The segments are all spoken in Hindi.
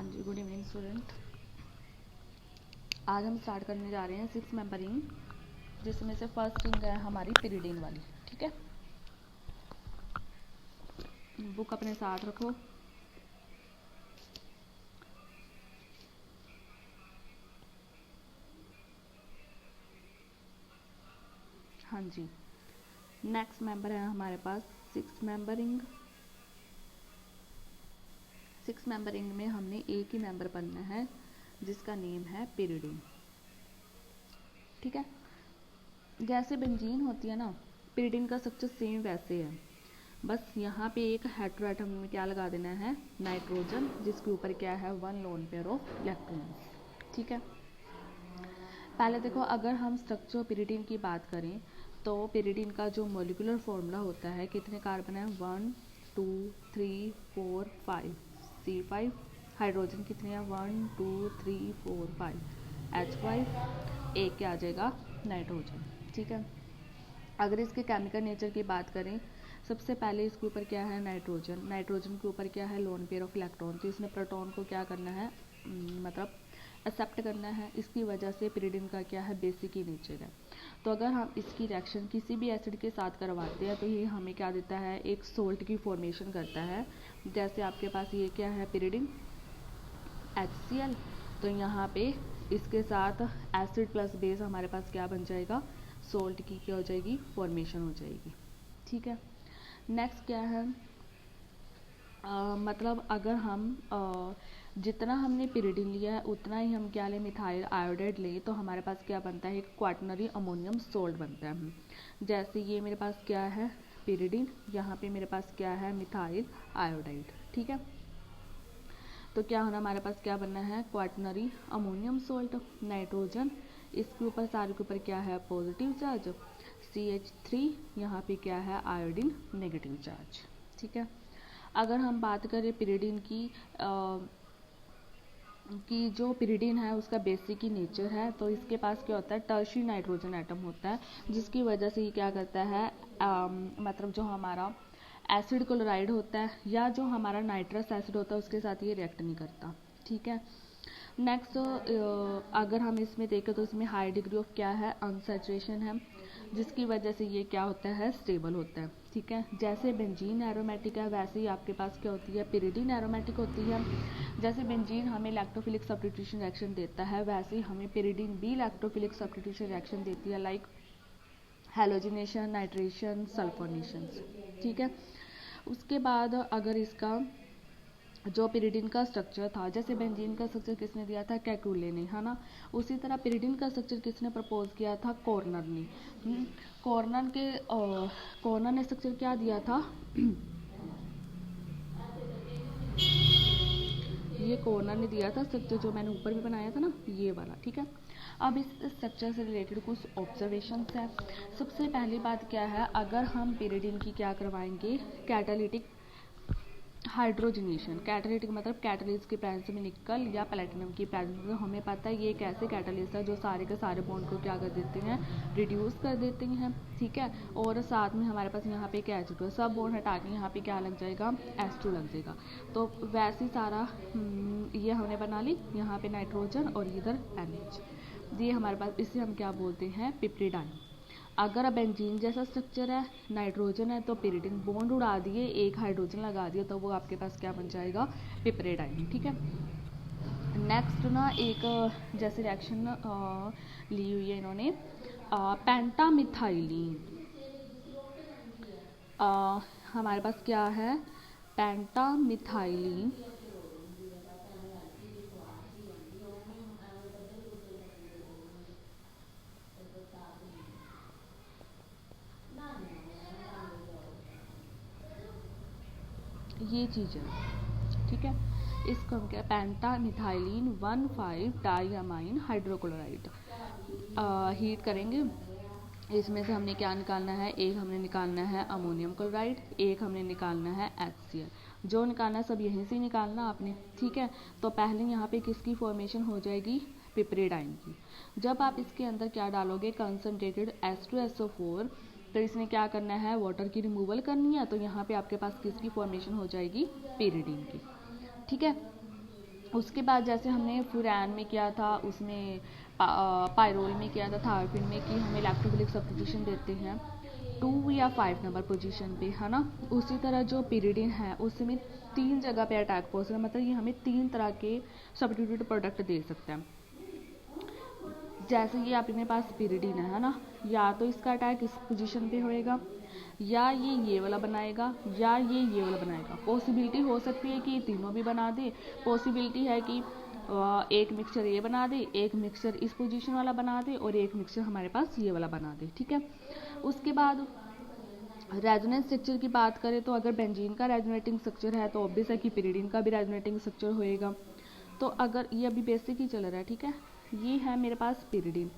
जी, गुड इवनिंग स्टूडेंट। आज हम स्टार्ट करने जा रहे हैं 6 मेंबर रिंग, जिसमें से फर्स्ट रिंग है हमारी पिरिडीन वाली। ठीक है, बुक अपने साथ रखो। हाँ जी, नेक्स्ट मेंबर है हमारे पास 6 मेंबर रिंग। 6 मेंबर रिंग में हमने एक ही मेंबर बनना है, जिसका नेम है पिरिडीन। ठीक है, जैसे बेंजीन होती है ना, पिरिडीन का स्ट्रक्चर सेम वैसे है, बस यहाँ पे एक हेटेरो एटम में क्या लगा देना है, नाइट्रोजन, जिसके ऊपर क्या है, 1 लोन पेयर ऑफ इलेक्ट्रॉन्स। ठीक है, पहले देखो, अगर हम स्ट्रक्चर पिरिडीन की बात करें तो पिरिडीन का जो मोलिकुलर फॉर्मूला होता है, कितने कार्बन है, 1 2 3 4 5 C5। हाइड्रोजन कितने हैं, 1 2 3 4 5 H5। एक क्या आ जाएगा, नाइट्रोजन। ठीक है, अगर इसके केमिकल नेचर की बात करें, सबसे पहले इसके ऊपर क्या है, नाइट्रोजन। नाइट्रोजन के ऊपर क्या है, लोन पेयर ऑफ इलेक्ट्रॉन। तो इसने प्रोटॉन को क्या करना है, मतलब एक्सेप्ट करना है। इसकी वजह से पिरिडीन का क्या है, बेसिक ही नेचर है। तो अगर हम इसकी रिएक्शन किसी भी एसिड के साथ करवाते हैं तो ये हमें क्या देता है, एक सोल्ट की फॉर्मेशन करता है। जैसे आपके पास ये क्या है, पिरिडीन HCl, तो यहाँ पे इसके साथ एसिड प्लस बेस हमारे पास क्या बन जाएगा, सोल्ट की क्या हो जाएगी, फॉर्मेशन हो जाएगी। ठीक है, नेक्स्ट क्या है, मतलब अगर हम जितना हमने पिरिडीन लिया है उतना ही हम क्या लें, मिथाइल आयोडाइड लें, तो हमारे पास क्या बनता है, एक क्वाटनरी अमोनियम सोल्ट बनता है। जैसे ये मेरे पास क्या है, पिरिडीन, यहाँ पे मेरे पास क्या है, मिथाइल आयोडाइड। ठीक है, तो क्या होना, हमारे पास क्या बनना है, क्वाटनरी अमोनियम सोल्ट। नाइट्रोजन, इसके ऊपर सारे के ऊपर क्या है, पॉजिटिव चार्ज, CH3, यहाँ पे क्या है, आयोडीन नेगेटिव चार्ज। ठीक है, अगर हम बात करें पिरिडीन की जो पिरिडीन है उसका बेसिक ही नेचर है, तो इसके पास क्या होता है, टर्शियरी नाइट्रोजन एटम होता है, जिसकी वजह से ये क्या करता है, मतलब जो हमारा एसिड क्लोराइड होता है या जो हमारा नाइट्रस एसिड होता है उसके साथ ये रिएक्ट नहीं करता। ठीक है, नेक्स्ट अगर हम इसमें देखें तो इसमें हाई डिग्री ऑफ क्या है, अनसैचुरेशन है, जिसकी वजह से ये क्या होता है, स्टेबल होता है। ठीक है, जैसे बेंजीन एरोमेटिक है वैसे ही आपके पास क्या होती है, पिरिडीन एरोमेटिक होती है। जैसे बेंजीन हमें लैक्टोफिलिक सब्स्टिट्यूशन रिएक्शन देता है, वैसे ही हमें पिरिडीन भी लैक्टोफिलिक सब्स्टिट्यूशन रिएक्शन देती है, लाइक हैलोजिनेशन, नाइट्रेशन, सल्फोनेशन। ठीक है, उसके बाद अगर इसका जो पिरिडीन का स्ट्रक्चर था, जैसे बेंजीन का स्ट्रक्चर किसने दिया था, कैकुले ने, है ना, उसी तरह पिरिडीन का स्ट्रक्चर किसने प्रपोज किया था, कॉर्नर ने। कॉर्नर ने स्ट्रक्चर क्या दिया था ये कॉर्नर ने दिया था स्ट्रक्चर, जो मैंने ऊपर भी बनाया था ना, ये वाला। ठीक है, अब इस स्ट्रक्चर से रिलेटेड कुछ ऑब्जर्वेशंस है। सबसे पहली बात क्या है, अगर हम पिरिडीन की क्या करवाएंगे, कैटालिटिक हाइड्रोजनेशन। कैटालिटिक मतलब कैटलिस्ट की प्रेजेंस में निकल या प्लेटिनम की प्रेजेंस में, हमें पता है ये एक ऐसे कैटलिस्ट है जो सारे के सारे बॉन्ड को क्या कर देते हैं, रिड्यूस कर देते हैं। ठीक है, और साथ में हमारे पास यहाँ पे क्या H2 है, सब बॉन्ड हटा के यहाँ पे क्या लग जाएगा, H2 लग जाएगा। तो वैसे सारा ये हमने बना ली, यहाँ पे नाइट्रोजन और इधर NH, ये हमारे पास, इसे हम क्या बोलते हैं, पिप्रिडाइन। अगर बेंजीन जैसा स्ट्रक्चर है, नाइट्रोजन है, तो पिरिडीन बॉन्ड उड़ा दिए, एक हाइड्रोजन लगा दिया, तो वो आपके पास क्या बन जाएगा, पिपरेडाइन। ठीक है, नेक्स्ट ना एक जैसे रिएक्शन ली हुई है इन्होंने, पेंटामिथाइलिन। हमारे पास क्या है, पेंटामिथाइलिन, ये चीज़ है। ठीक है, इसको हम क्या, पेंटामिथाइलिन 1,5 डाइअमाइन हाइड्रोक्लोराइड हीट करेंगे। इसमें से हमने क्या निकालना है, एक हमने निकालना है अमोनियम क्लोराइड, एक हमने निकालना है HCl। जो निकालना है सब यहीं से निकालना आपने। ठीक है, तो पहले यहाँ पे किसकी फॉर्मेशन हो जाएगी, पिपरेडाइन की। जब आप इसके अंदर क्या डालोगे, कंसनट्रेटेड H2SO4, तो इसने क्या करना है, वाटर की रिमूवल करनी है, तो यहाँ पे आपके पास किसकी फॉर्मेशन हो जाएगी, पिरिडीन की। ठीक है, उसके बाद जैसे हमने फुरान में किया था, उसमें पायरोल में किया था, थारफिन में कि हमें इलेक्ट्रोफिलिक सब्स्टिट्यूशन देते हैं 2 या 5 नंबर पोजीशन पे, है ना। उसी तरह जो पिरिडिन है उसमें 3 जगह पे अटैक पॉसिबल, मतलब ये हमें 3 तरह के सब्स्टिट्यूट प्रोडक्ट दे सकता है। जैसे ये अपने पास पिरिडिन है ना, या तो इसका अटैक इस पोजीशन पे होएगा, या ये वाला बनाएगा, या ये वाला बनाएगा। पॉसिबिलिटी हो सकती है कि ये तीनों भी बना दे, पॉसिबिलिटी है कि एक मिक्सचर ये बना दे, एक मिक्सचर इस पोजीशन वाला बना दे, और एक मिक्सचर हमारे पास ये वाला बना दे, ठीक है। उसके बाद रेजोनेंस स्ट्रक्चर की बात करें तो अगर बेंजीन का रेजोनेटिंग स्ट्रक्चर है तो ऑब्वियस है कि पिरिडिन का भी रेजोनेटिंग स्ट्रक्चर होएगा। तो अगर ये अभी बेसिक ही चल रहा है, ठीक है, ये है मेरे पास पिरिडिन,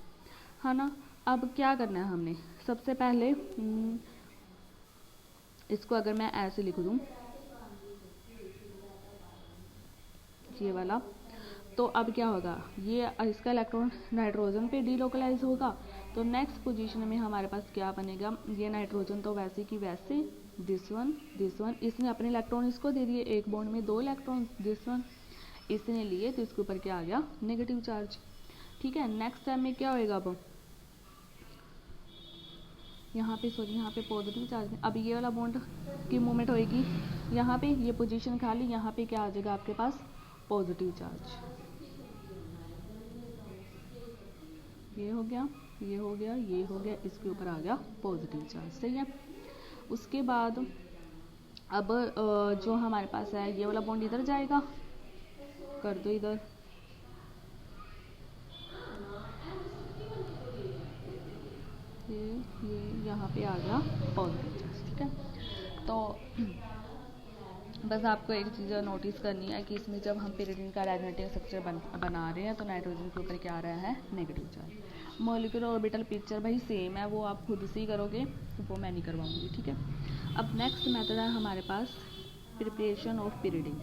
है ना। अब क्या करना है हमने, सबसे पहले इसको अगर मैं ऐसे लिख दूं ये वाला, तो अब क्या होगा, ये इसका इलेक्ट्रॉन नाइट्रोजन पे डीलोकलाइज होगा, तो नेक्स्ट पोजीशन में हमारे पास क्या बनेगा, ये नाइट्रोजन तो वैसे की वैसे, दिस वन, इसने अपने इलेक्ट्रॉन इसको दे दिए, एक बॉन्ड में 2 इलेक्ट्रॉन, दिस वन इसने लिए, तो इसके ऊपर क्या आ गया, नेगेटिव चार्ज, ठीक है। नेक्स्ट टाइम में क्या होएगा, अब यहाँ पे पॉजिटिव चार्ज में, अब ये वाला बॉन्ड की मूवमेंट होएगी, यहाँ पे ये पोजीशन खाली, यहाँ पे क्या आ जाएगा आपके पास, पॉजिटिव चार्ज, ये हो गया, ये हो गया, ये हो गया, इसके ऊपर आ गया पॉजिटिव चार्ज, सही है। उसके बाद अब जो हमारे पास है ये वाला बॉन्ड इधर जाएगा, कर दो इधर, ये यहाँ पे आ गया पॉजिटिव चार्ज, ठीक है। तो बस आपको एक चीज़ नोटिस करनी है कि इसमें जब हम पिरिडिन का रेजोनेटिंग स्ट्रक्चर बना रहे हैं तो नाइट्रोजन के ऊपर क्या आ रहा है, negative charge. Molecular orbital picture भाई सेम है, वो आप खुद से ही करोगे, तो वो मैं नहीं करवाऊंगी, ठीक है। अब नेक्स्ट मेथड है हमारे पास preparation of pyridine.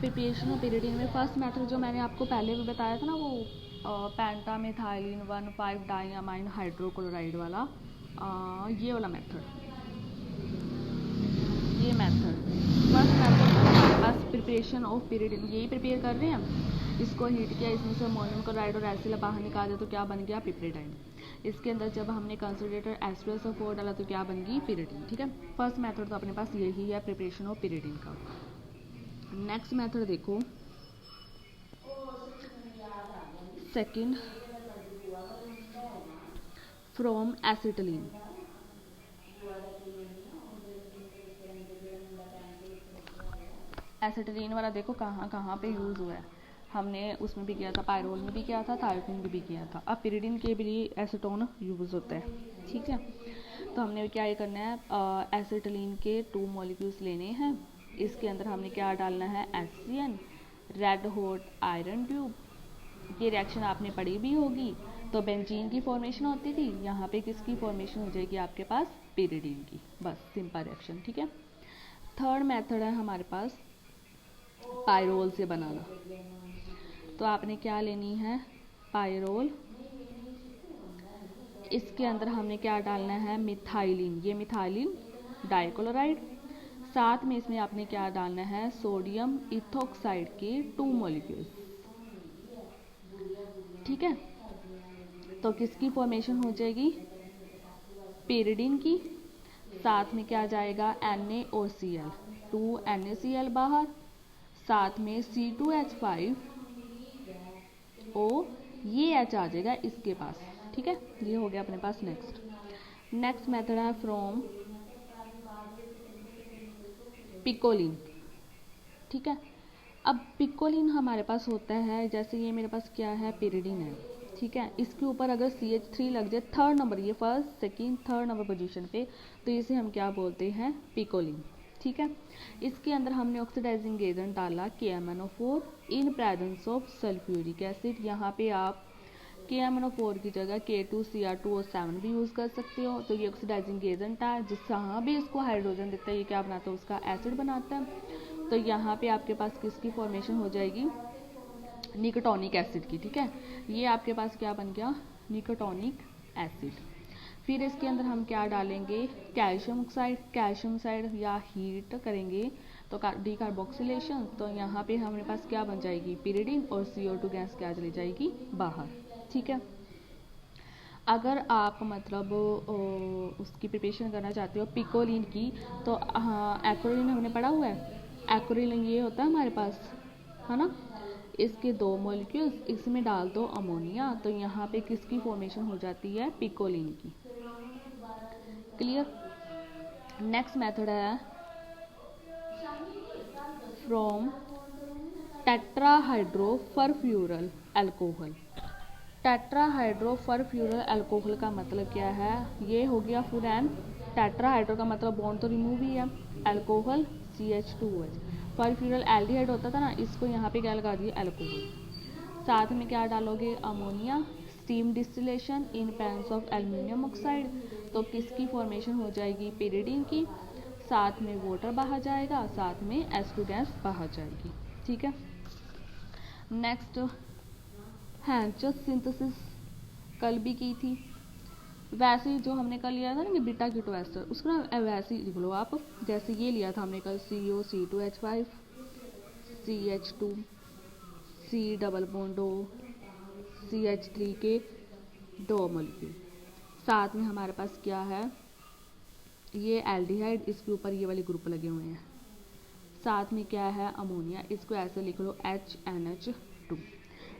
Preparation of pyridine में फर्स्ट मेथड जो मैंने आपको पहले भी बताया था ना, वो पेंटामिथाइलिन 1,5 डाइअमाइन हाइड्रोक्लोराइड वाला, ये वाला मेथड, ये मेथड फर्स्ट मेथड हमारे पास प्रिपरेशन ऑफ पिरिडिन, यही प्रिपेयर कर रहे हैं हम, इसको हीट किया, इसमें से अमोनियम क्लोराइड और एसिड बाहर निकाले तो क्या बन गया, पिपरेडाइन। इसके अंदर जब हमने कंसंट्रेटेड H2SO4 डाला तो क्या बन गई, पिरिडिन, ठीक है। फर्स्ट मेथड तो अपने पास यही है प्रिपरेशन ऑफ पिरिडिन का। नेक्स्ट मेथड देखो, सेकंड फ्रॉम एसिटिलीन। एसिटिलीन वाला देखो कहाँ कहाँ पे यूज़ हुआ है, हमने उसमें भी किया था, पायरोल में भी किया था, थायरोफिन में भी किया था। अब पिरिडिन के भी एसीटोन यूज़ होता है, ठीक है। तो हमने क्या ये करना है, एसिटिलीन के 2 मॉलिक्यूल्स लेने हैं, इसके अंदर हमने क्या डालना है, HCN, red hot iron tube. ये रिएक्शन आपने पढ़ी भी होगी, तो बेंजीन की फॉर्मेशन होती थी, यहाँ पे किसकी फॉर्मेशन हो जाएगी आपके पास, पिरिडिन की, बस सिंपल रिएक्शन, ठीक है। थर्ड मेथड है हमारे पास पायरोल से बनाना, तो आपने क्या लेनी है, पायरोल, इसके अंदर हमने क्या डालना है, मिथाइलिन, ये मिथाइलिन डाइक्लोराइड, साथ में इसमें आपने क्या डालना है, सोडियम इथोक्साइड के 2 मॉलिक्यूल्स, ठीक है। तो किसकी फॉर्मेशन हो जाएगी, पिरिडिन की, साथ में क्या जाएगा, NaOCl, 2 NaCl बाहर, साथ में C2H5O, ये H आ जाएगा इसके पास, ठीक है। ये हो गया अपने पास। नेक्स्ट मेथड है फ्रॉम पिकोलिन, ठीक है। अब पिकोलिन हमारे पास होता है, जैसे ये मेरे पास क्या है, पिरिडिन है, ठीक है, इसके ऊपर अगर CH3 लग जाए थर्ड नंबर, ये first second third number position पे, तो इसे हम क्या बोलते हैं, पिकोलिन, ठीक है। इसके अंदर हमने ऑक्सीडाइजिंग एजेंट डाला KMnO4 in presence of sulphuric acid. यहाँ पे आप KMnO4 की जगह K2Cr2O7 भी यूज़ कर सकते हो। तो ये ऑक्सीडाइजिंग एजेंट है, जिस जहाँ भी इसको हाइड्रोजन देता है ये क्या बनाता है, उसका एसिड बनाता है। तो यहाँ पे आपके पास किसकी फॉर्मेशन हो जाएगी, निकोटोनिक एसिड की, ठीक है। ये आपके पास क्या बन गया, निकोटोनिक एसिड। फिर इसके अंदर हम क्या डालेंगे, कैल्शियम ऑक्साइड या हीट करेंगे तो डीकार्बोक्सिलेशन, तो यहाँ पे हमारे पास क्या बन जाएगी, पिरिडिन, और CO2 गैस क्या चली जाएगी बाहर। ठीक है। अगर आप मतलब उसकी प्रिपरेशन करना चाहते हो पिकोलिन की, तो हाँ एक्रोलिन हमने पढ़ा हुआ है, एक्रोलिन ये होता है हमारे पास, है ना। इसके 2 मॉलिक्यूल्स, इसमें डाल दो अमोनिया, तो यहाँ पे किसकी फॉर्मेशन हो जाती है, पिकोलिन की। क्लियर। नेक्स्ट मेथड है फ्रॉम टेट्राहाइड्रोफरफ्यूरल अल्कोहल। टेट्राहाइड्रोफरफ्यूरल अल्कोहल का मतलब क्या है, ये हो गया फुरैन, टेट्राहाइड्रो का मतलब बॉन्ड तो रिमूव ही है, अल्कोहल CH2OH, फरफ्यूरल एल्डिहाइड होता था ना, इसको यहाँ पे क्या लगा दिए, अल्कोहल। साथ में क्या डालोगे, ammonia, steam distillation in pans of aluminium oxide, तो किसकी फॉर्मेशन हो जाएगी, पिरिडिन की। साथ में वाटर बाहर जाएगा, साथ में H2 गैस बाहर जाएगी। ठीक है। नेक्स्ट हैंचस सिंथेसिस कल भी की थी, वैसे जो हमने कल लिया था ना बीटा कीटो एस्टर, उसको ना वैसे ही लिख लो आप, जैसे ये लिया था हमने कल COC2H5 CH2 C double bond O CH3 के 2 मॉलिक्यूल। साथ में हमारे पास क्या है, ये एल्डिहाइड, इसके ऊपर ये वाले ग्रुप लगे हुए हैं। साथ में क्या है, अमोनिया, इसको ऐसे लिख लो HNH2।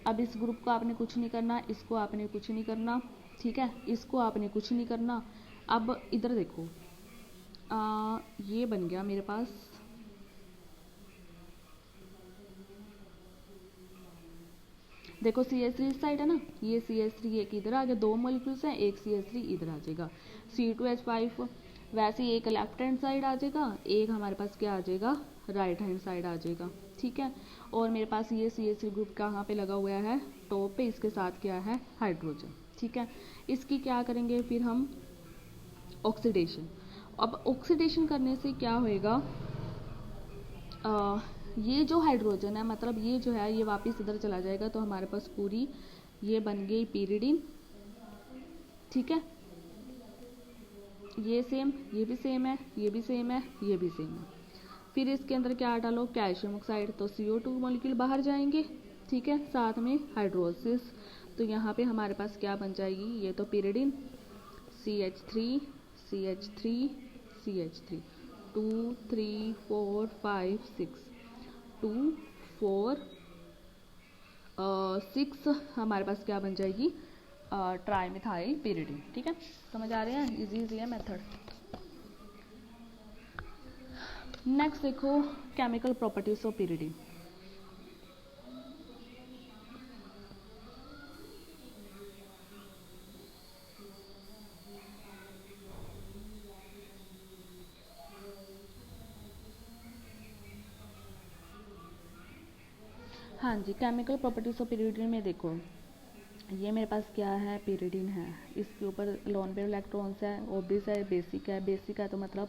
अब इस ग्रुप को आपने कुछ नहीं करना, इसको आपने कुछ नहीं करना, ठीक है, इसको आपने कुछ नहीं करना। अब इधर देखो, ये बन गया मेरे पास, देखो CH3 इस साइड है ना, ये CH3 एक इधर आ गया, 2 मॉलिक्यूल्स हैं, एक CH3 इधर आ जाएगा, C2H5 वैसे ही एक लेफ्ट हैंड साइड आ जाएगा, एक हमारे पास क्या आ जाएगा, राइट हैंड साइड आ जाएगा। ठीक है। और मेरे पास ये CH3 ग्रुप कहाँ पे लगा हुआ है, टॉप पे, इसके साथ क्या है, हाइड्रोजन। ठीक है। इसकी क्या करेंगे फिर हम, ऑक्सीडेशन। अब ऑक्सीडेशन करने से क्या होएगा, ये जो हाइड्रोजन है, मतलब ये जो है, ये वापस इधर चला जाएगा, तो हमारे पास पूरी ये बन गई पिरिडिन। ठीक है। ये सेम, ये भी सेम है, ये भी सेम है, ये भी सेम है। फिर इसके अंदर क्या डालो, कैल्शियम ऑक्साइड, तो CO2 मॉलिक्यूल बाहर जाएंगे। ठीक है। साथ में हाइड्रोलिसिस, तो यहाँ पे हमारे पास क्या बन जाएगी, ये तो पिरिडिन, CH3 CH3 CH3 2 3 4 5 6 2 4 6 हमारे पास क्या बन जाएगी, ट्राइमिथाइल पिरिडिन। ठीक है। समझ आ रहे हैं, इजी है मेथड। नेक्स्ट देखो केमिकल प्रॉपर्टीज ऑफ पिरिडिन। हाँ जी, केमिकल प्रॉपर्टीज ऑफ पिरिडिन में देखो, ये मेरे पास क्या है, पिरिडिन है, इसके ऊपर लोन पेयर इलेक्ट्रॉन्स है, ओबिस है, बेसिक है, तो मतलब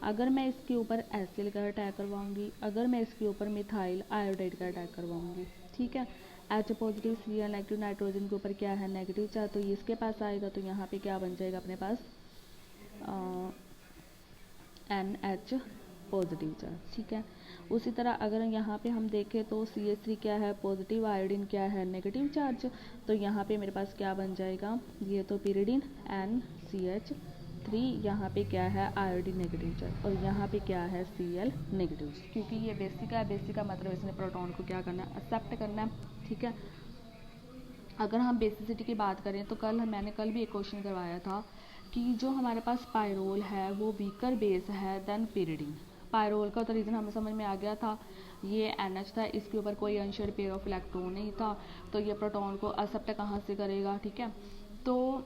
अगर मैं इसके ऊपर एसिल का अटैक करवाऊंगी, अगर मैं इसके ऊपर मिथाइल आयोडाइड का अटैक करवाऊंगी, ठीक है, H positive Cl negative, nitrogen के ऊपर क्या है, नेगेटिव चार्ज, तो इसके पास आएगा, तो यहाँ पे क्या बन जाएगा अपने पास, NH पॉजिटिव चार्ज। ठीक है। उसी तरह अगर यहाँ पे हम देखें तो CH3 क्या है, पॉजिटिव, आयोडीन क्या है, नेगेटिव चार्ज, तो यहाँ पे मेरे पास क्या बन जाएगा, ये तो पिरिडिन NCH3, यहाँ पे क्या है, आयोडीन नेगेटिव चार्ज, और यहाँ पे क्या है, Cl नेगेटिव, क्योंकि ये बेसिक है, बेसिक का मतलब इसने प्रोटॉन को क्या करना है, एक्सेप्ट करना है। ठीक है। अगर हम बेसिसिटी की बात करें तो मैंने कल भी एक क्वेश्चन करवाया था कि जो हमारे पास पायरोल है वो वीकर बेस है देन पिरिडिन। पायरोल का तो रीज़न हमें समझ में आ गया था, ये NH था, इसके ऊपर कोई अनशेयर्ड पेयर ऑफ इलेक्ट्रॉन नहीं था, तो ये प्रोटॉन को एक्सेप्ट कहाँ से करेगा। ठीक है। तो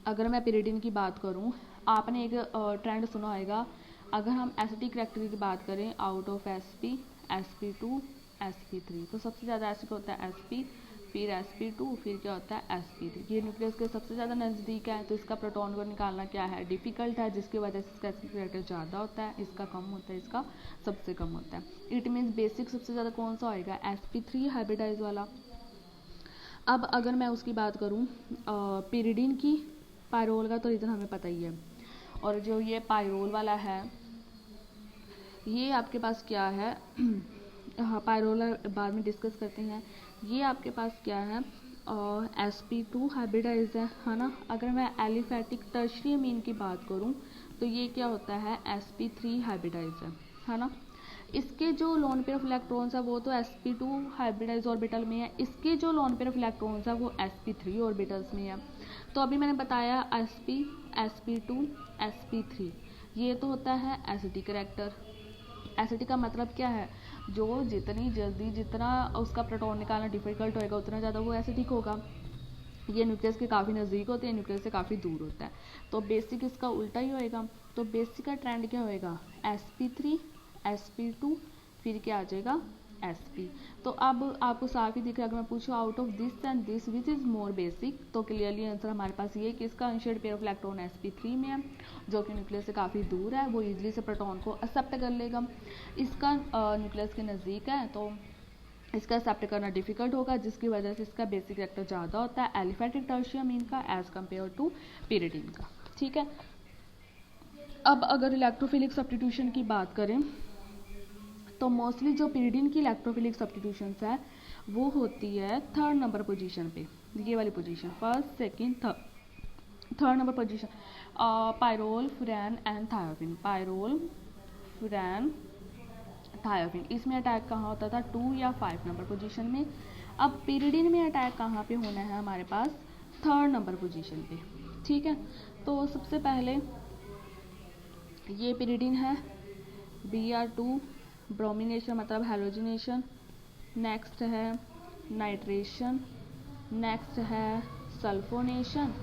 अगर मैं पिरिडिन की बात करूँ, आपने एक ट्रेंड सुना होगा, अगर हम एसिडिक करैक्टर की बात करें, out of Sp Sp2 Sp3, तो सबसे ज़्यादा एसिड होता है Sp, फिर Sp2, फिर क्या होता है Sp3। ये न्यूक्लियस के सबसे ज़्यादा नज़दीक है, तो इसका प्रोटॉन को निकालना क्या है, डिफ़िकल्ट है, जिसकी वजह से इसका एसिडिक करैक्टर ज़्यादा होता है, इसका कम होता है, इसका सबसे कम होता है। इट मीन्स बेसिक सबसे ज़्यादा कौन सा होएगा, Sp3 हाइब्रिडाइज वाला। अब अगर मैं उसकी बात करूँ पिरिडिन की, पायरोल का तो रीज़न हमें पता ही है। और जो ये पायरोल वाला है ये आपके पास क्या है हाँ पायरोल बाद में डिस्कस करते हैं। ये आपके पास क्या है sp2 हाइब्रिडाइज है ना। अगर मैं एलिफेटिक टर्शियरी अमीन की बात करूं तो ये क्या होता है sp3 हाइब्रिडाइज है ना। इसके जो लोन पेयर ऑफ इलेक्ट्रॉन्स है वो तो sp2 हाइब्रिडाइज ऑर्बिटल में है, इसके जो लोन पेयर ऑफ इलेक्ट्रॉन्स है वो sp3 ऑर्बिटल्स में है। तो अभी मैंने बताया sp sp2 sp3 ये तो होता है एसिडिक कैरेक्टर। एसिडिक का मतलब क्या है, जो जितनी जल्दी जितना उसका प्रोटॉन निकालना डिफिकल्ट होएगा उतना ज़्यादा वो एसिडिक होगा। ये न्यूक्लियस के काफ़ी नज़दीक होते हैं, न्यूक्लियस से काफ़ी दूर होता है, तो बेसिक इसका उल्टा ही होएगा। तो बेसिक का ट्रेंड क्या होएगा sp3 sp2 फिर क्या आ जाएगा sp। तो अब आपको साफ ही दिख रहा है, अगर मैं पूछूँ out of this and this which is more basic, तो क्लियरली आंसर हमारे पास ये है कि इसका unshared pair of electron sp3 में है, जो कि न्यूक्लियस से काफ़ी दूर है, वो इजीली से प्रोटॉन को एक्सेप्ट कर लेगा। इसका न्यूक्लियस के नज़दीक है तो इसका एक्सेप्ट करना डिफिकल्ट होगा, जिसकी वजह से इसका बेसिक रिएक्टर ज़्यादा होता है एलिफेटिक टर्शियम अमीन का एज कम्पेयर टू पिरिडीन का। ठीक है, अब अगर इलेक्ट्रोफिलिक सब्स्टिट्यूशन की बात करें तो मोस्टली जो पिरिडीन की इलेक्ट्रोफिलिक सब्स्टिट्यूशंस है वो होती है थर्ड नंबर पोजीशन पे, ये वाली position first second third number position. Pyrrole फुरान and thiophene, pyrrole फुरान thiophene, इसमें अटैक कहाँ होता था 2 या 5 नंबर पोजीशन में। अब पिरिडीन में अटैक कहाँ पे होना है हमारे पास थर्ड नंबर पोजीशन पे। ठीक है, तो सबसे पहले ये पिरिडीन है Br2 ब्रोमिनेशन मतलब हैलोजिनेशन, नेक्स्ट है नाइट्रेशन, नेक्स्ट है सल्फोनेशन।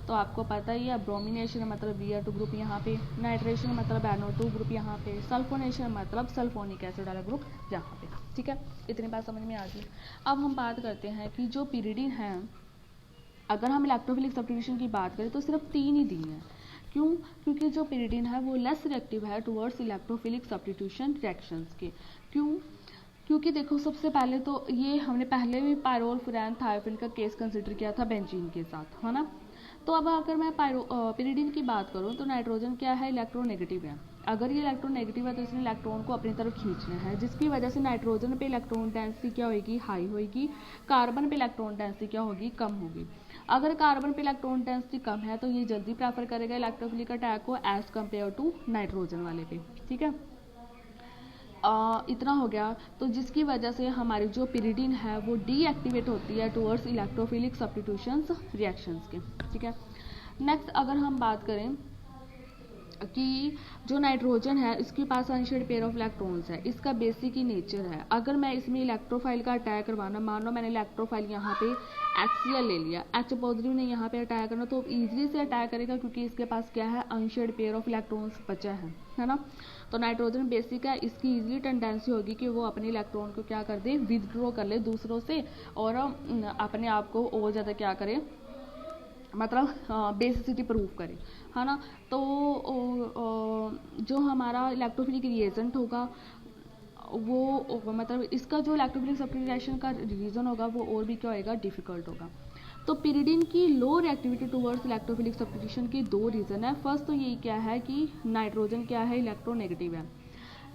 तो आपको पता ही है ब्रोमिनेशन मतलब Br2 ग्रुप यहाँ पे, नाइट्रेशन मतलब NO2 ग्रुप यहाँ पे, सल्फोनेशन मतलब सल्फोनिक एसिड वाला ग्रुप यहाँ पे। ठीक है, इतनी बात समझ में आ गई। अब हम बात करते हैं कि जो पिरिडीन है अगर हम इलेक्ट्रोफिलिक सब्स्टिट्यूशन की बात करें तो सिर्फ 3 ही दी हैं। क्यों? क्योंकि जो पिरिडीन है वो लेस रिएक्टिव है टुवर्ड्स इलेक्ट्रोफिलिक सब्स्टिट्यूशन रिएक्शंस के। क्यों? क्योंकि देखो सबसे पहले तो ये हमने पहले भी पायरोल फुरान थायोफिन का केस कंसिडर किया था बेंजीन के साथ, है ना। तो अब अगर मैं पिरिडीन की बात करूँ तो नाइट्रोजन क्या है इलेक्ट्रोनेगेटिव है। अगर ये इलेक्ट्रोनेगेटिव है तो इसने इलेक्ट्रॉन को अपनी तरफ खींचना है, जिसकी वजह से नाइट्रोजन पे इलेक्ट्रॉन डेंसिटी क्या होगी हाई होगी, कार्बन पे इलेक्ट्रॉन डेंसिटी क्या होगी कम होगी। अगर कार्बन पे इलेक्ट्रॉन डेंसिटी कम है तो ये जल्दी प्रेफर करेगा इलेक्ट्रोफिलिक अटैक को एज कम्पेयर टू नाइट्रोजन वाले पे। ठीक है, इतना हो गया। तो जिसकी वजह से हमारी जो पिरिडीन है वो डीएक्टिवेट होती है टुवर्ड्स इलेक्ट्रोफिलिक सब्स्टिट्यूशंस रिएक्शंस के। ठीक है, नेक्स्ट अगर हम बात करें कि जो नाइट्रोजन है इसके पास अनशेयर्ड पेयर ऑफ इलेक्ट्रॉन्स है, इसका बेसिक ही नेचर है। अगर मैं इसमें इलेक्ट्रोफाइल का अटैक करवाना, मान लो मैंने इलेक्ट्रोफाइल यहाँ पे HCl ले लिया, H पॉजिटिव ने यहाँ पे अटैक करना तो इजीली से अटैक करेगा क्योंकि इसके पास क्या है अनशेयर्ड पेयर ऑफ इलेक्ट्रॉन्स बचा है ना। तो नाइट्रोजन बेसिक है, इसकी इजीली टेंडेंसी होगी कि वो अपने इलेक्ट्रॉन को क्या कर दे विदड्रॉ कर ले दूसरों से और अपने आप को और ज़्यादा क्या करे मतलब बेसिसिटी प्रूव करे, है ना। तो जो हमारा इलेक्ट्रोफिलिक रिएजेंट होगा वो मतलब इसका जो इलेक्ट्रोफिलिक सब्स्टिट्यूशन का रीज़न होगा वो और भी क्या होगा डिफिकल्ट होगा। तो पिरिडीन की लो रिएक्टिविटी टुवर्ड्स इलेक्ट्रोफिलिक सब्स्टिट्यूशन के 2 रीज़न है। फर्स्ट तो यही क्या है कि नाइट्रोजन क्या है इलेक्ट्रोनेगेटिव है,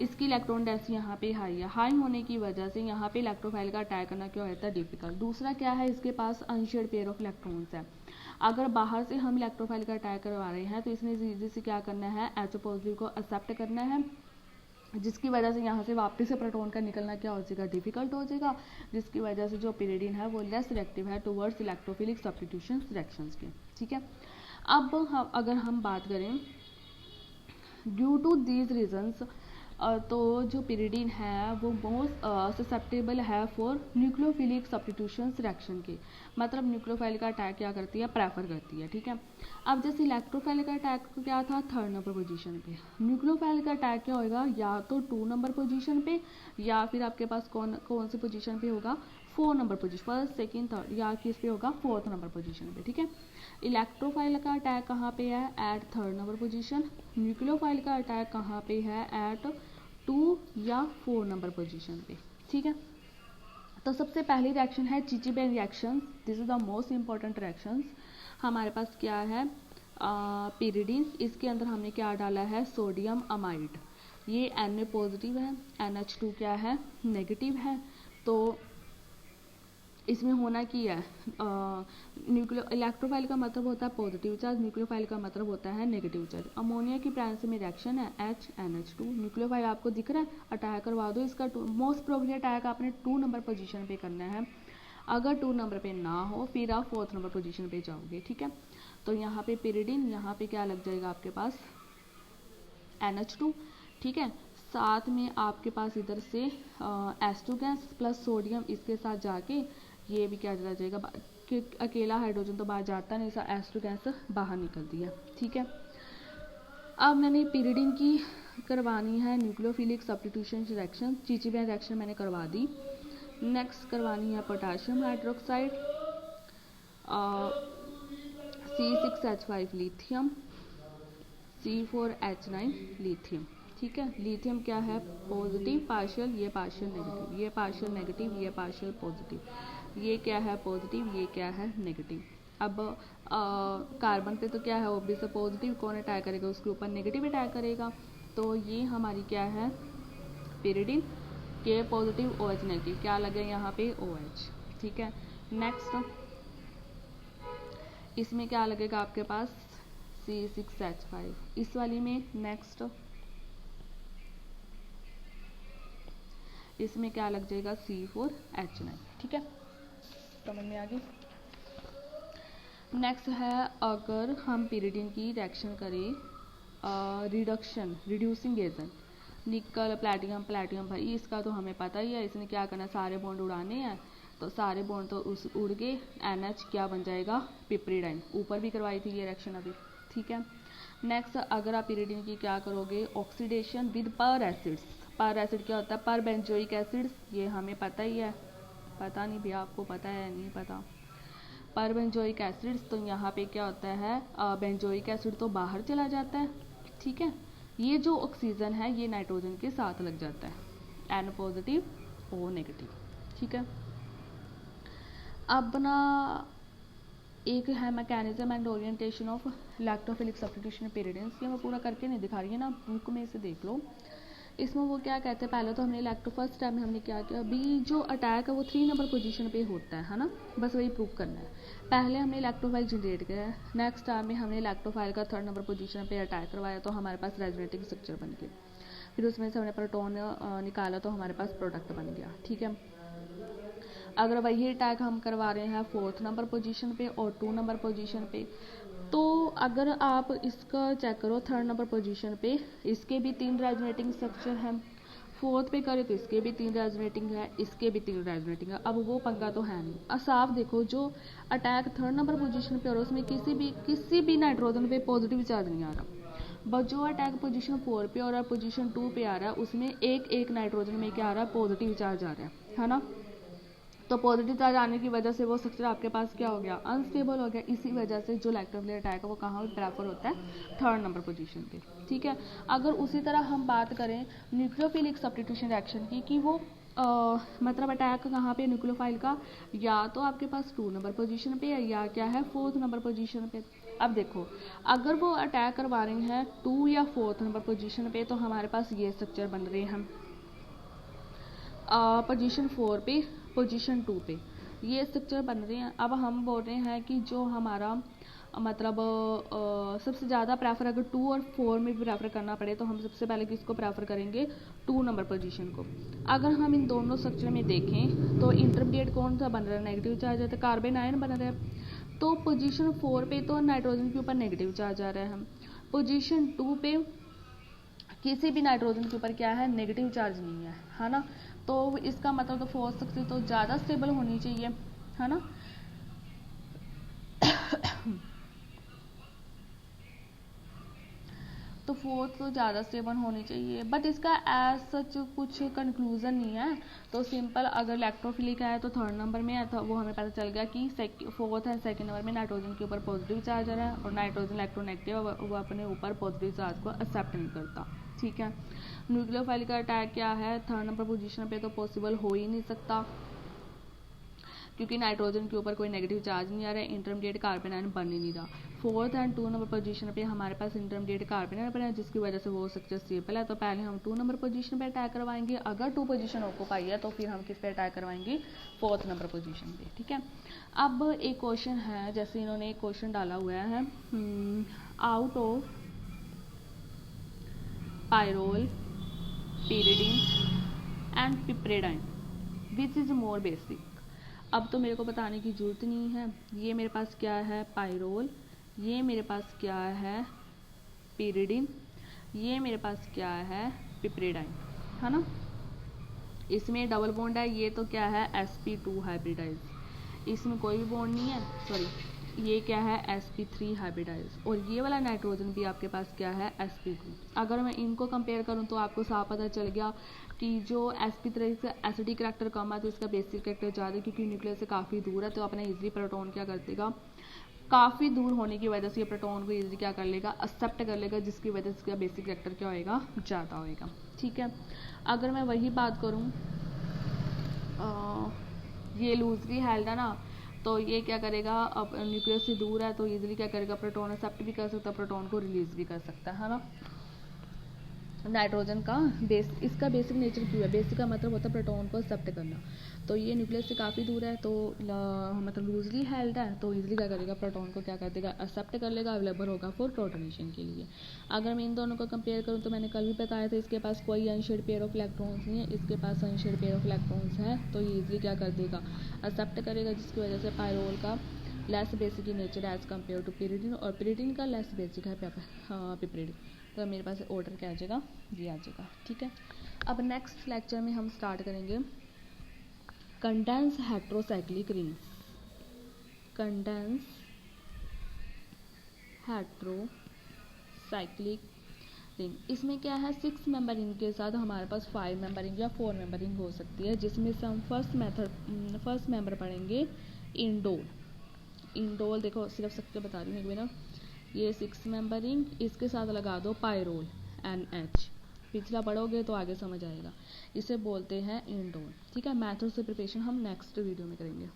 इसकी इलेक्ट्रॉन डेंसिटी यहाँ पे हाई है, हाई होने की वजह से यहाँ पे इलेक्ट्रोफाइल का अटैक करना क्या होता है डिफिकल्ट। दूसरा क्या है इसके पास अनशेयर्ड पेयर ऑफ इलेक्ट्रॉन्स है। अगर बाहर से हम इलेक्ट्रोफाइल का अटैक करवा रहे हैं तो इसने इजी से क्या करना है H पॉजिटिव को एक्सेप्ट करना है, जिसकी वजह से यहाँ से वापस से प्रोटॉन का निकलना क्या हो जाएगा डिफिकल्ट हो जाएगा, जिसकी वजह से जो पिरिडीन है वो लेस रिएक्टिव है टुवर्ड्स इलेक्ट्रोफिलिक सब्स्टिट्यूशन रिएक्शंस के। ठीक है, अब अगर हम बात करें ड्यू टू दीज रीजंस तो जो पिरिडीन है वो मोस्ट ससेप्टेबल है फॉर न्यूक्लियोफिलिक सब्स्टिट्यूशंस रिएक्शन के, मतलब न्यूक्लियोफाइल का अटैक क्या करती है प्रेफर करती है। ठीक है, अब जैसे इलेक्ट्रोफाइल का अटैक क्या था 3rd नंबर पोजीशन पे, न्यूक्लियोफाइल का अटैक क्या होगा या तो 2 नंबर पोजीशन पे या फिर आपके पास कौन सी पोजीशन पे होगा 4 number position, first second third, या किस पे होगा 4th नंबर पोजीशन पे। ठीक है, इलेक्ट्रोफाइल का अटैक कहाँ पे है at 3rd number position, nucleophile का अटैक कहाँ पे है एट 2 या 4 नंबर पोजीशन पे। ठीक है, तो सबसे पहली रिएक्शन है Chichibabin reaction, this is the most important reactions. हमारे पास क्या है पिरिडीन, इसके अंदर हमने क्या डाला है, सोडियम अमाइड। ये Na पॉजिटिव है, NH2 क्या है, नेगेटिव है। तो इसमें होना क्या है, न्यूक्लियो इलेक्ट्रोफाइल का मतलब होता है पॉजिटिव चार्ज, न्यूक्लियोफाइल का मतलब होता है नेगेटिव चार्ज। अमोनिया की प्रेजेंस में रिएक्शन है HNH2। न्यूक्लियोफाइल आपको दिख रहा है, अटैक करवा दो इसका। मोस्ट प्रोबेबली अटैक आपने 2 नंबर पोजीशन पे करना है। अगर 2 नंबर पे ना हो फिर आप 4th नंबर पोजीशन पे जाओगे, ठीक है। तो यहाँ पे पिरिडिन, यहाँ पे क्या लग जाएगा आपके पास, NH2, ठीक है। साथ में आपके पास इधर से H2 गैस प्लस सोडियम, इसके साथ जाके ये भी क्या चला जाएगा, कि अकेला हाइड्रोजन तो बाहर जाता नहीं, सा H2 गैस बाहर निकल दिया, ठीक है। अब मैंने पिरिडिन की करवानी है न्यूक्लियोफिलिक सब्स्टिट्यूशन रिएक्शन, चिचिबियन रिएक्शन मैंने करवा दी। नेक्स्ट करवानी है potassium hydroxide, C6H5 lithium, C4H9 lithium, ठीक है। लिथियम क्या है, पॉजिटिव पार्शियल, ये पार्शियल नेगेटिव, ये पार्शियल नेगेटिव, ये पार्शियल पॉजिटिव, ये क्या है पॉजिटिव, ये क्या है नेगेटिव। अब कार्बन पे तो क्या है, ऑब्वियस पॉजिटिव, कौन अटैक करेगा, उसके ऊपर नेगेटिव अटैक करेगा। तो ये हमारी क्या है, पिरिडिन, के पॉजिटिव OH नेगेटिव, क्या लगे यहाँ पे OH, ठीक है। नेक्स्ट इसमें क्या लगेगा आपके पास, C6H5 इस वाली में। नेक्स्ट इसमें क्या लग जाएगा, C4H9, ठीक है, समझ में आ गई। नेक्स्ट है, अगर हम पिरिडिन की रिएक्शन करें रिड्यूसिंग एजेंट, निकल प्लैटिनम, प्लैटिनम भाई इसका तो हमें पता ही है, इसने क्या करना, सारे बॉन्ड उड़ाने हैं, तो सारे बॉन्ड तो उस उड़ गए, NH क्या बन जाएगा, पिप्रिडाइन। ऊपर भी करवाई थी ये रिएक्शन अभी, ठीक है। नेक्स्ट अगर आप पिरिडिन की क्या करोगे, ऑक्सीडेशन विद पर एसिड्स। पर एसिड क्या होता है, पर बेंजोइक एसिड्स, ये हमें पता ही है, पता नहीं भैया आपको पता है नहीं पता, पर बेंजोइक एसिड्स। तो यहाँ पे क्या होता है, बेंजोइक एसिड तो बाहर चला जाता है, ठीक है। ये जो ऑक्सीजन है ये नाइट्रोजन के साथ लग जाता है, N पॉजिटिव O नेगेटिव, ठीक है। अब ना एक है mechanism and orientation of electrophilic substitution pyridine, ये मैं पूरा करके नहीं दिखा रही है ना, बुक में इसे देख लो। इसमें वो क्या कहते हैं, पहले तो हमने फर्स्ट टाइम में हमने क्या किया, अभी जो अटैक है वो 3 नंबर पोजीशन पे होता है ना, बस वही प्रूव करना है। पहले हमने इलेक्ट्रोफाइल जनरेट किया है, नेक्स्ट टाइम में हमने इलेक्ट्रोफाइल का 3rd नंबर पोजीशन पे अटैक करवाया, तो हमारे पास रेजोनेटिंग स्ट्रक्चर बन गया। फिर उसमें से हमने प्रोटॉन निकाला तो हमारे पास प्रोडक्ट बन गया, ठीक है। अगर वही अटैक हम करवा रहे हैं 4th नंबर पोजीशन पे और 2 नंबर पोजीशन पे, तो अगर आप इसका चेक करो 3rd नंबर पोजीशन पे, इसके भी 3 रेजोनेटिंग स्ट्रक्चर हैं, 4th पे करें तो इसके भी 3 रेजोनेटिंग है, इसके भी 3 रेजोनेटिंग है। अब वो पंगा तो है नहीं, अब साफ देखो जो अटैक 3rd नंबर पोजीशन पे और उसमें किसी भी नाइट्रोजन पे पॉजिटिव चार्ज नहीं आ रहा, बट जो अटैक पोजीशन 4 पे और पोजीशन 2 पे आ रहा है उसमें एक नाइट्रोजन में क्या आ रहा है, पॉजिटिव चार्ज आ रहा है ना। तो पॉजिटिव चार्ज आने की वजह से वो स्ट्रक्चर आपके पास क्या हो गया, अनस्टेबल हो गया। इसी वजह से जो इलेक्ट्रोफिलिक अटैक है वो कहाँ प्रेफर होता है, 3rd नंबर पोजीशन पे, ठीक है। अगर उसी तरह हम बात करें न्यूक्लियोफिलिक सब्स्टिट्यूशन रिएक्शन की, कि वो मतलब अटैक कहाँ पे, न्यूक्लियोफाइल का या तो आपके पास 2 नंबर पोजीशन पे है या क्या है 4th नंबर पोजीशन पे। अब देखो अगर वो अटैक करवा रही हैं 2 या 4th नंबर पोजीशन पे, तो हमारे पास ये स्ट्रक्चर बन रहे हैं, पोजीशन 4 पे, पोजीशन 2 पे ये स्ट्रक्चर बन रहे हैं। अब हम बोल रहे हैं कि जो हमारा मतलब सबसे ज़्यादा प्रेफर अगर 2 और 4 में भी प्रेफर करना पड़े तो हम सबसे पहले किसको प्रेफर करेंगे, 2 नंबर पोजीशन को। अगर हम इन दोनों स्ट्रक्चर में देखें तो इंटरमीडिएट कौन सा बन रहा है, नेगेटिव चार्ज है, तो कार्बन आयन बन रहा है। तो पोजीशन 4 पे तो नाइट्रोजन के ऊपर नेगेटिव चार्ज आ रहा है, पोजीशन 2 पे किसी भी नाइट्रोजन के ऊपर क्या है, नेगेटिव चार्ज नहीं है ना। तो इसका मतलब तो 4th स्ट्रक्चर तो ज़्यादा स्टेबल होनी चाहिए, है ना। तो 4th तो ज़्यादा स्टेबल होनी चाहिए, बट इसका एज सच कुछ कंक्लूजन नहीं है। तो सिंपल अगर इलेक्ट्रोफिलिक है तो 3rd नंबर में है, तो वो हमें पता चल गया कि 4th एंड 2nd नंबर में नाइट्रोजन के ऊपर पॉजिटिव चार्ज आ रहा है और नाइट्रोजन इलेक्ट्रोनेगेटिव, वो अपने ऊपर पॉजिटिव चार्ज को एक्सेप्ट नहीं करता, ठीक है। न्यूक्लियोफाइल का अटैक क्या है 3rd नंबर पोजीशन पे, तो पॉसिबल हो ही नहीं सकता। क्योंकि नाइट्रोजन के ऊपर कोई नेगेटिव चार्ज नहीं आ रहा है, इंटरमीडिएट कार्बन आयन बन ही नहीं रहा। 4th एंड 2 नंबर पोजीशन पे हमारे पास इंटरमीडिएट कार्बन आयन बना है, जिसकी वजह से वो स्ट्रक्चर स्टेबल है। तो पहले हम 2 नंबर पोजीशन पे अटैक करवाएंगे, अगर 2 पोजीशन ऑक्यूपाई है तो फिर हम किस पे अटैक करवाएंगे, 4th नंबर पोजीशन पे, ठीक है। अब एक क्वेश्चन है, जैसे इन्होंने एक क्वेश्चन डाला हुआ है, out of pyrrole, pyridine and piperidine which is more basic. अब तो मेरे को बताने की ज़रूरत नहीं है, ये मेरे पास क्या है, पायरोल, ये मेरे पास क्या है, pyridine, ये मेरे पास क्या है, पिप्रेडाइन, है ना। इसमें डबल बॉन्ड है, ये तो क्या है, sp2 हाइब्रिडाइज, इसमें कोई भी बॉन्ड नहीं है, सॉरी ये क्या है, sp3 हाइब्रिडाइज, और ये वाला नाइट्रोजन भी आपके पास क्या है, sp2। अगर मैं इनको कंपेयर करूँ तो आपको साफ पता चल गया कि जो sp3 से एसिडिक करैक्टर कम है तो इसका बेसिक करैक्टर ज़्यादा है, क्योंकि न्यूक्लियस से काफ़ी दूर है तो अपना इजीली प्रोटॉन क्या कर देगा, काफ़ी दूर होने की वजह से ये प्रोटॉन को इजीली क्या कर लेगा, एक्सेप्ट कर लेगा, जिसकी वजह से इसका बेसिक करैक्टर क्या होएगा, ज़्यादा होएगा, ठीक है। अगर मैं वही बात करूँ, ये लूजली हेल्ड है ना, तो ये क्या करेगा, अब न्यूक्लियस से दूर है तो इजीली क्या करेगा, प्रोटॉन एक्सेप्ट भी कर सकता है, प्रोटॉन को रिलीज भी कर सकता है ना। नाइट्रोजन का इसका बेसिक नेचर क्यों है, बेसिक का मतलब होता है प्रोटॉन को एक्सेप्ट करना, तो ये न्यूक्लियस से काफ़ी दूर है तो मतलब लूजली हेल्ड है तो इजीली क्या करेगा, प्रोटॉन को क्या कर देगा, एक्सेप्ट कर लेगा, अवेलेबल होगा फॉर प्रोटोनेशन के लिए। अगर मैं इन दोनों को कंपेयर करूँ तो मैंने कल भी बताया था, इसके पास कोई अनशेयर्ड पेयर ऑफ इलेक्ट्रॉन्स नहीं है, इसके पास अनशेयर्ड पेयर ऑफ इलेक्ट्रॉन्स है, तो ये इजीली क्या कर देगा, एक्सेप्ट करेगा, जिसकी वजह से पायरोल का less basic in nature as compared to pyridine, और pyridine का लेस बेसिक है पिप्रिडिन। तो मेरे पास ऑर्डर क्या आ जाएगा, ये आ जाएगा, ठीक है। अब नेक्स्ट लेक्चर में हम स्टार्ट करेंगे condense heterocyclic rings, condense heterocyclic ring. इसमें क्या है, 6 मेंबर रिंग के साथ हमारे पास 5 मेंबर रिंग या 4 मेंबर रिंग हो सकती है, जिसमें से हम फर्स्ट मेंबर पढ़ेंगे इंडोल। इंडोल देखो सिर्फ सबके बता रही हूँ एक बार, ये 6 मेंबर रिंग, इसके साथ लगा दो पायरोल NH, पिछला पढ़ोगे तो आगे समझ आएगा, इसे बोलते हैं इंडोल, ठीक है। मेथड से प्रिपरेशन हम नेक्स्ट वीडियो में करेंगे।